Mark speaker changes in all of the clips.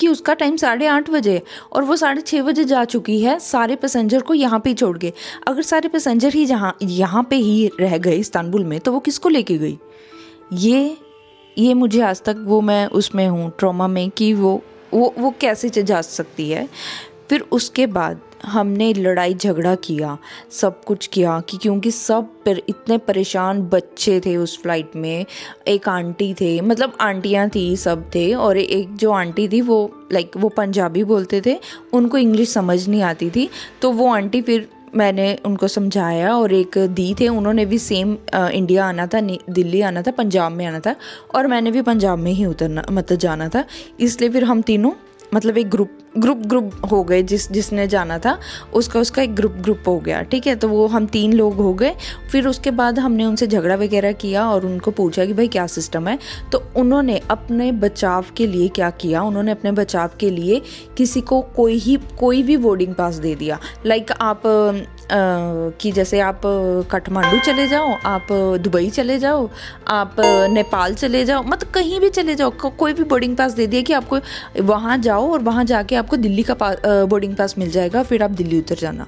Speaker 1: कि उसका टाइम 8:30 बजे है और वो 6:30 बजे जा चुकी है सारे पैसेंजर को यहाँ पे ही छोड़ के। अगर सारे पैसेंजर ही यहाँ पे ही रह गए इस्तांबुल में, तो वो किसको लेके गई? ये मुझे आज तक वो मैं उसमें हूँ ट्रॉमा में कि वो कैसे जा सकती है। फिर उसके बाद हमने लड़ाई झगड़ा किया, सब कुछ किया कि क्योंकि इतने परेशान बच्चे थे उस फ्लाइट में। एक आंटी थे, मतलब आंटियाँ थी, सब थे, और एक जो आंटी थी वो वो पंजाबी बोलते थे, उनको इंग्लिश समझ नहीं आती थी। तो वो आंटी, फिर मैंने उनको समझाया, और एक दी थे, उन्होंने भी सेम इंडिया आना था, दिल्ली आना था, पंजाब में आना था, और मैंने भी पंजाब में ही उतरना मतलब जाना था। इसलिए फिर हम तीनों मतलब एक ग्रुप हो गए, जिसने जाना था उसका एक ग्रुप हो गया, ठीक है। तो वो हम 3 लोग हो गए। फिर उसके बाद हमने उनसे झगड़ा वगैरह किया और उनको पूछा कि भाई क्या सिस्टम है। तो उन्होंने अपने बचाव के लिए क्या किया, उन्होंने अपने बचाव के लिए किसी को कोई भी बोर्डिंग पास दे दिया। आप कि जैसे आप काठमांडू चले जाओ, आप दुबई चले जाओ, आप नेपाल चले जाओ, मतलब कहीं भी चले जाओ, कोई भी बोर्डिंग पास दे दिया कि आपको वहाँ जाओ और वहाँ जाके आपको दिल्ली का बोर्डिंग पास मिल जाएगा, फिर आप दिल्ली उतर जाना।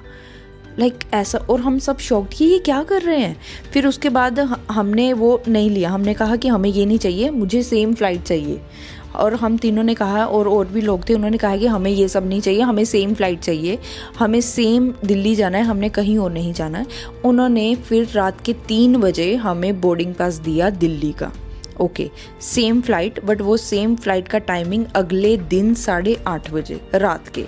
Speaker 1: ऐसा। और हम सब शॉक्ड कि ये क्या कर रहे हैं। फिर उसके बाद हमने वो नहीं लिया, हमने कहा कि हमें ये नहीं चाहिए, मुझे सेम फ़्लाइट चाहिए। और हम तीनों ने कहा, और भी लोग थे, उन्होंने कहा कि हमें ये सब नहीं चाहिए, हमें सेम फ़्लाइट चाहिए, हमें सेम दिल्ली जाना है, हमने कहीं और नहीं जाना है। उन्होंने फिर रात के 3 बजे हमें बोर्डिंग पास दिया दिल्ली का। ओके, सेम फ़्लाइट, बट वो सेम फ़्लाइट का टाइमिंग अगले दिन 8:30 बजे रात के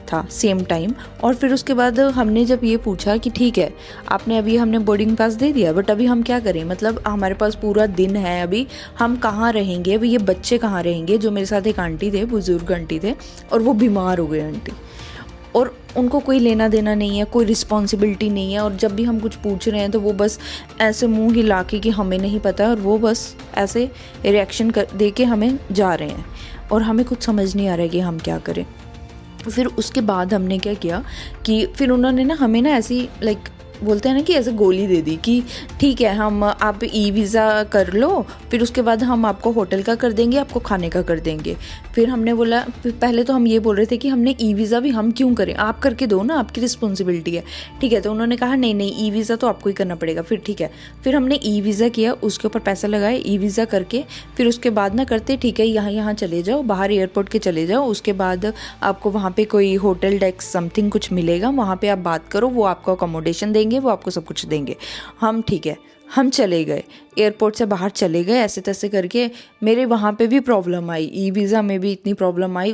Speaker 1: था, सेम टाइम। और फिर उसके बाद हमने जब ये पूछा कि ठीक है, आपने अभी हमने बोर्डिंग पास दे दिया, बट अभी हम क्या करें, मतलब हमारे पास पूरा दिन है, अभी हम कहाँ रहेंगे, अभी ये बच्चे कहाँ रहेंगे। जो मेरे साथ एक आंटी थे, बुज़ुर्ग आंटी थे, और वो बीमार हो गए आंटी, और उनको कोई लेना देना नहीं है, कोई रिस्पॉन्सिबिलिटी नहीं है। और जब भी हम कुछ पूछ रहे हैं तो वो बस ऐसे मुंह हिला के कि हमें नहीं पता है, और वो बस ऐसे रिएक्शन दे के हमें जा रहे हैं, और हमें कुछ समझ नहीं आ रहा है कि हम क्या करें। फिर उसके बाद हमने क्या किया कि फिर उन्होंने ना हमें ना ऐसी बोलते हैं ना कि ऐसे गोली दे दी कि ठीक है, हम आप ई वीज़ा कर लो, फिर उसके बाद हम आपको होटल का कर देंगे, आपको खाने का कर देंगे। फिर हमने बोला, पहले तो हम ये बोल रहे थे कि हमने ई वीज़ा भी हम क्यों करें, आप करके दो ना, आपकी रिस्पॉन्सिबिलिटी है, ठीक है। तो उन्होंने कहा नहीं, ई वीज़ा तो आपको ही करना पड़ेगा। फिर ठीक है, फिर हमने ई वीज़ा किया, उसके ऊपर पैसा लगाए, ई वीज़ा करके फिर उसके बाद ना करते, ठीक है, यहाँ चले जाओ, बाहर एयरपोर्ट के चले जाओ, उसके बाद आपको वहाँ पर कोई होटल डेस्क समथिंग कुछ मिलेगा, वहाँ पर आप बात करो, वो आपको अकोमोडेशन देंगे, वो आपको सब कुछ देंगे। हम ठीक है, हम चले गए, एयरपोर्ट से बाहर चले गए, ऐसे तैसे करके। मेरे वहाँ पे भी प्रॉब्लम आई, ई वीज़ा में भी इतनी प्रॉब्लम आई।